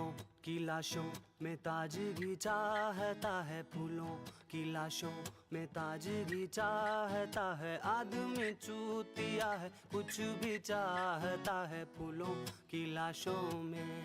फूलों की लाशों में ताजगी चाहता है, फूलों की लाशों में ताजगी चाहता है, आदमी चूतिया है, कुछ भी चाहता है फूलों की लाशों में।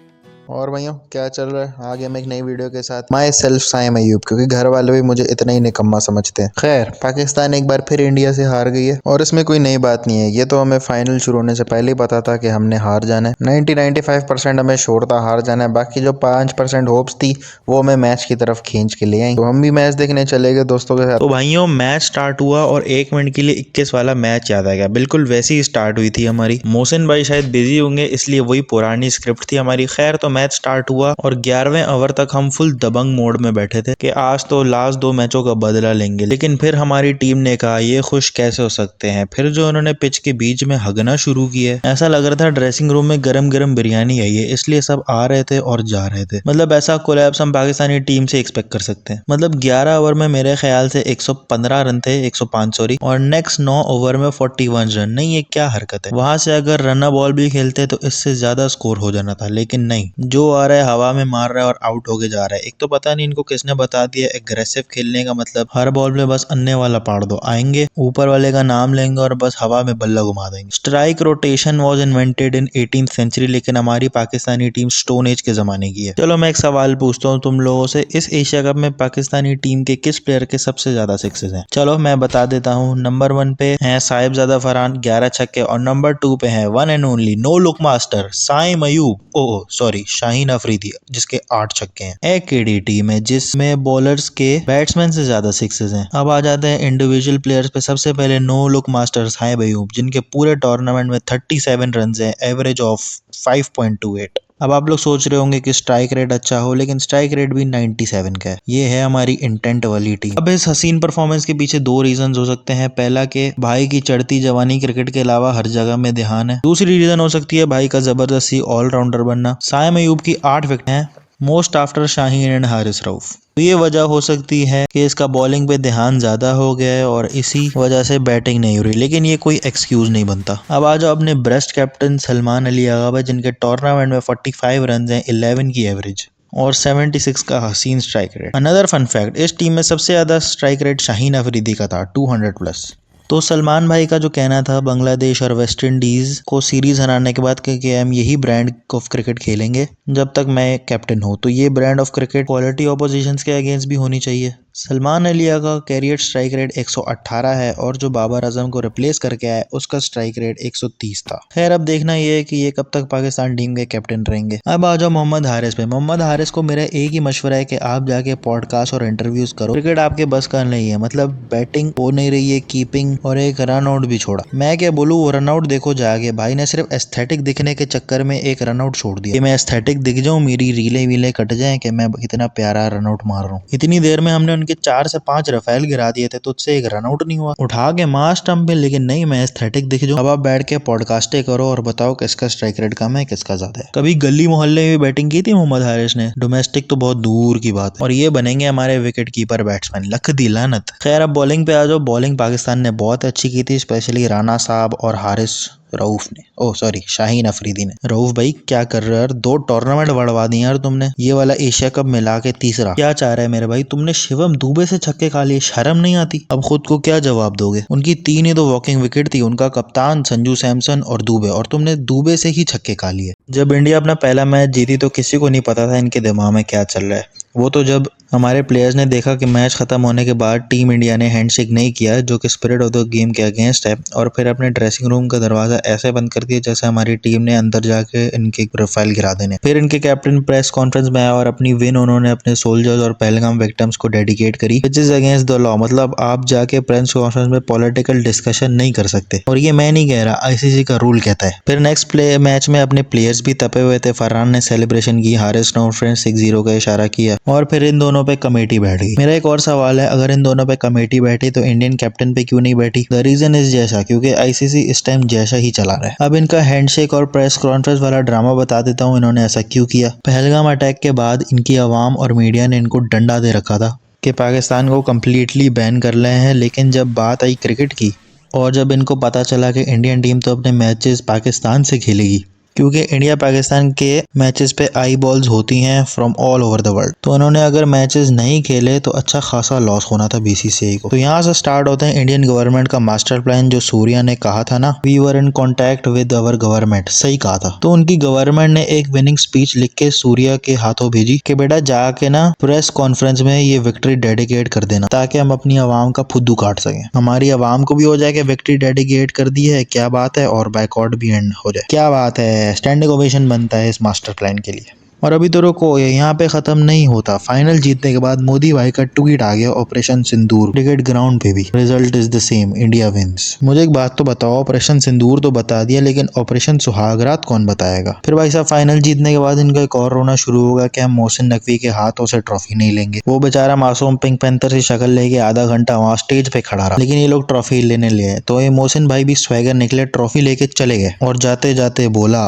और भाइयों क्या चल रहा है? आ गया मैं एक नई वीडियो के साथ। माई सेल्फ साइम अयूब, क्योंकि घर वाले भी मुझे इतना ही निकम्मा समझते हैं। खैर, पाकिस्तान एक बार फिर इंडिया से हार गई है और इसमें कोई नई बात नहीं है। ये तो हमें फाइनल शुरू होने से पहले ही पता था कि हमने हार जाना है। 90-95% हमें श्योर था हार जाना है। बाकी जो 5% होप्स थी वो हमें मैच की तरफ खींच के ले आई। तो हम भी मैच देखने चले गए दोस्तों के साथ। तो भाइयों मैच स्टार्ट हुआ और 1 मिनट के लिए 21 वाला मैच याद आ गया। बिल्कुल वैसी ही स्टार्ट हुई थी हमारी। मोहसिन भाई शायद बिजी होंगे इसलिए वही पुरानी स्क्रिप्ट थी हमारी। खैर तो मैच स्टार्ट हुआ और 11वें ओवर तक हम फुल दबंग मोड में बैठे थे कि आज तो लास्ट 2 मैचों का बदला लेंगे। लेकिन फिर हमारी टीम ने कहा ये खुश कैसे हो सकते हैं। फिर जो उन्होंने पिच के बीच में हगना शुरू किया, ऐसा लग रहा था ड्रेसिंग रूम में गरम गरम बिरयानी आई है, इसलिए सब आ रहे थे और जा रहे थे। मतलब ऐसा कोलैप्स हम पाकिस्तानी टीम से एक्सपेक्ट कर सकते हैं। मतलब 11 ओवर में मेरे ख्याल से 115 रन थे, 105 सॉरी, और नेक्स्ट 9 ओवर में 41 रन। नहीं, ये क्या हरकत है। वहां से अगर रन बॉल भी खेलते तो इससे ज्यादा स्कोर हो जाना था, लेकिन नहीं, जो आ रहा है हवा में मार रहा है और आउट होके जा रहा है। एक तो पता नहीं इनको किसने बता दिया एग्रेसिव खेलने का मतलब हर बॉल में बस अन्ने वाला पाड़ दो, आएंगे ऊपर वाले का नाम लेंगे और बस हवा में बल्ला घुमा देंगे। Strike rotation was invented in 18th century, लेकिन हमारी पाकिस्तानी टीम स्टोन एज के जमाने की है। चलो मैं एक सवाल पूछता हूँ तुम लोगों से, इस एशिया कप में पाकिस्तानी टीम के किस प्लेयर के सबसे ज्यादा सिक्सेस हैं? चलो मैं बता देता हूँ। नंबर 1 पे हैं साहिबजादा फरहान 11 छक्के, और नंबर 2 पे हैं one and only no look master Saim Ayub, oh sorry Shaheen Afridi, जिसके 8 छक्के हैं। एक केडी टीम है जिसमें बॉलर्स के बैट्समैन से ज्यादा सिक्सेस हैं। अब आ जाते हैं इंडिविजुअल प्लेयर्स पे। सबसे पहले no look master Saim Ayub, जिनके पूरे टूर्नामेंट में 37 रन है, एवरेज ऑफ 5.28। अब आप लोग सोच रहे होंगे कि स्ट्राइक रेट अच्छा हो, लेकिन स्ट्राइक रेट भी 97 का है। ये है हमारी इंटेंट वाली टीम। अब इस हसीन परफॉर्मेंस के पीछे 2 रीजन हो सकते हैं। पहला कि भाई की चढ़ती जवानी क्रिकेट के अलावा हर जगह में ध्यान है। दूसरी रीजन हो सकती है भाई का जबरदस्ती ऑलराउंडर बनना। साइम अयूब की 8 विकेट हैं, most after Shaheen and Haris Rauf. तो ये वजह हो सकती है कि इसका बॉलिंग पे ध्यान ज्यादा हो गया है और इसी वजह से बैटिंग नहीं हो रही, लेकिन ये कोई एक्सक्यूज नहीं बनता। अब आ जाओ अपने ब्रेस्ट कैप्टन सलमान अली आगा, जिनके टूर्नामेंट में 45 रन हैं, 11 की एवरेज और 76 का हसीन strike rate. Another fun fact, इस टीम में सबसे ज्यादा स्ट्राइक रेट शाहीन अफरीदी का था, 200+। तो सलमान भाई का जो कहना था बांग्लादेश और वेस्ट इंडीज को सीरीज हराने के बाद कि हम यही ब्रांड ऑफ क्रिकेट खेलेंगे जब तक मैं कैप्टन हूँ, तो ये brand of cricket quality opposition's के अगेंस्ट भी होनी चाहिए। सलमान अली का कैरियर स्ट्राइक रेट 118 है और जो बाबर आजम को रिप्लेस करके आया उसका स्ट्राइक रेट 130 था। खैर अब देखना ये है कि ये कब तक पाकिस्तान टीम के कैप्टन रहेंगे। अब आ जाओ मोहम्मद हारिस पे। मोहम्मद हारिस को मेरा एक ही मशवरा है कि आप जाके पॉडकास्ट और इंटरव्यूज करो। क्रिकेट आपके बस का नहीं है, मतलब बैटिंग हो नहीं रही है, कीपिंग और एक रन आउट भी छोड़ा। मैं क्या बोलूँ, वो रन आउट देखो जाके, भाई ने सिर्फ एस्थेटिक दिखने के चक्कर में एक रन आउट छोड़ दिया। मैं एस्थेटिक दिख जाऊं, मेरी रीले वीले कट जाए कि मैं कितना प्यारा रन आउट मार रहा हूँ। इतनी देर में हमने उनके 4 से 5 रफेल गिरा दिए थे, तो उससे एक रन आउट नहीं हुआ। उठा के मार स्टंप पे, लेकिन नहीं, मैं एस्थेटिक दिख जाऊं। अब आप बैठ के पॉडकास्टे करो और बताओ किसका स्ट्राइक रेट कम है, किसका ज्यादा है। कभी गली मोहल्ले में बैटिंग की थी मोहम्मद हारिस ने? डोमेस्टिक तो बहुत दूर की बात है। और ये बनेंगे हमारे विकेट कीपर बैट्समैन, लख दी लानत। खैर अब बॉलिंग पे आ जाओ। बॉलिंग पाकिस्तान ने बहुत अच्छी की थी, स्पेशली राना साहब और हारिस रऊफ ने, ओह सॉरी शाहीन अफरीदी ने। रऊफ भाई क्या कर रहे हो यार, 2 टूर्नामेंट बढ़वा दिए यार तुमने, ये वाला एशिया कप मिला के तीसरा। क्या चाह रहे हैं मेरे भाई, तुमने शिवम दुबे से छक्के खा लिए, शर्म नहीं आती? अब खुद को क्या जवाब दोगे? उनकी 3 ही तो वॉकिंग विकेट थी, उनका कप्तान संजू सैमसन और दुबे, और तुमने दुबे से ही छक्के खा लिए। जब इंडिया अपना पहला मैच जीती तो किसी को नहीं पता था इनके दिमाग में क्या चल रहा है। वो तो जब हमारे प्लेयर्स ने देखा कि मैच खत्म होने के बाद टीम इंडिया ने हैंडशेक नहीं किया, जो कि स्पिरिट ऑफ द गेम के अगेंस्ट है, और फिर अपने ड्रेसिंग रूम का दरवाजा ऐसे बंद कर दिया जैसे हमारी टीम ने अंदर जाके इनके प्रोफाइल गिरा देने। फिर इनके कैप्टन प्रेस कॉन्फ्रेंस में आया और अपनी विन उन्होंने अपने सोल्जर्स और पहलगाम विक्टिम्स को डेडिकेट करी, which is against the law. मतलब आप जाके प्रेस कॉन्फ्रेंस में पॉलिटिकल डिस्कशन नहीं कर सकते, और ये मैं नहीं कह रहा, आईसीसी का रूल कहता है। फिर नेक्स्ट मैच में अपने प्लेयर्स भी तपे हुए थे। फरहान ने सेलिब्रेशन की, हारिस ने फ्रेंड 6-0 का इशारा किया, और फिर इन दोनों पे कमेटी बैठ गई। मेरा एक और सवाल है, अगर इन दोनों पे कमेटी बैठी तो इंडियन कैप्टन पे क्यों नहीं बैठी? द रीजन इज जैसा, क्योंकि आईसीसी इस टाइम जैसा ही चला रहा है। अब इनका हैंडशेक और प्रेस कॉन्फ्रेंस वाला ड्रामा बता देता हूँ इन्होंने ऐसा क्यों किया। पहलगाम अटैक के बाद इनकी आवाम और मीडिया ने इनको डंडा दे रखा था कि पाकिस्तान को कम्प्लीटली बैन कर रहे हैं, लेकिन जब बात आई क्रिकेट की और जब इनको पता चला कि इंडियन टीम तो अपने मैचेस पाकिस्तान से खेलेगी, क्योंकि इंडिया पाकिस्तान के मैचेस पे आई बॉल्स होती हैं from all over the world. तो उन्होंने अगर मैचेस नहीं खेले तो अच्छा खासा लॉस होना था बीसीसीआई को। तो यहाँ से स्टार्ट होते हैं इंडियन गवर्नमेंट का मास्टर प्लान, जो सूर्या ने कहा था ना, we were in contact with our government, सही कहा था। तो उनकी गवर्नमेंट ने एक विनिंग स्पीच लिख के सूर्या के हाथों भेजी कि बेटा जाके ना प्रेस कॉन्फ्रेंस में ये विक्ट्री डेडिकेट कर देना, ताकि हम अपनी आवाम का फुद्दू काट सकें। हमारी आवाम को भी हो जाए कि विक्ट्री डेडिकेट कर दी है, क्या बात है, और बैकआउट भी एंड हो जाए, क्या बात है। स्टैंडिंग ओवेशन बनता है इस मास्टर प्लान के लिए। और अभी तो रुको, यहाँ पे खत्म नहीं होता। फाइनल जीतने के बाद मोदी भाई का ट्वीट आ गया, ऑपरेशन सिंदूर क्रिकेट ग्राउंड पे भी result is the same, India wins. मुझे एक बात तो बताओ, ऑपरेशन सिंदूर तो बता दिया, लेकिन ऑपरेशन सुहागरात कौन बताएगा? फिर भाई साहब फाइनल जीतने के बाद इनका एक और रोना शुरू होगा कि हम मोहसिन नकवी के हाथों से ट्रॉफी नहीं लेंगे। वो बेचारा मासूम पिंक पैंथर से शक्ल लेके आधा घंटा वहाँ स्टेज पे खड़ा रहा, लेकिन ये लोग ट्रॉफी लेने ले आए। तो ये मोहसिन भाई भी स्वैगर निकले, ट्रॉफी लेके चले गए और जाते जाते बोला,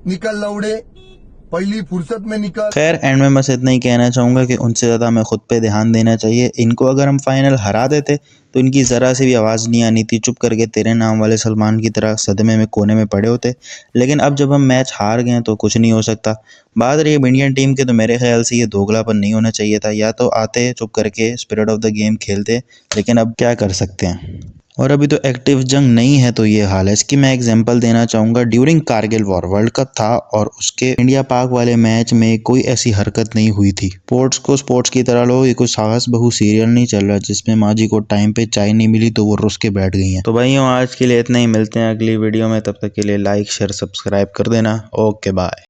निकल लौड़े, पहली फुर्सत में निकल। खैर एंड में बस इतना ही कहना चाहूँगा कि उनसे ज़्यादा हमें खुद पे ध्यान देना चाहिए। इनको अगर हम फाइनल हरा देते तो इनकी ज़रा सी भी आवाज़ नहीं आनी थी, चुप करके तेरे नाम वाले सलमान की तरह सदमे में कोने में पड़े होते। लेकिन अब जब हम मैच हार गए तो कुछ नहीं हो सकता। बात रही इंडियन टीम के, तो मेरे ख्याल से ये दोगलापन नहीं होना चाहिए था। या तो आते चुप करके स्पिरिट ऑफ द गेम खेलते, लेकिन अब क्या कर सकते हैं। और अभी तो एक्टिव जंग नहीं है तो ये हाल है। इसकी मैं एग्जांपल देना चाहूँगा, during Kargil war world cup था और उसके इंडिया पाक वाले मैच में कोई ऐसी हरकत नहीं हुई थी। स्पोर्ट्स को स्पोर्ट्स की तरह लो, ये कोई साहस बहू सीरियल नहीं चल रहा जिसमें माँ जी को टाइम पे चाय नहीं मिली तो वो रुस के बैठ गई हैं। तो भाइयों आज के लिए इतना ही, मिलते हैं अगली वीडियो में, तब तक के लिए लाइक शेयर सब्सक्राइब कर देना। Okay bye.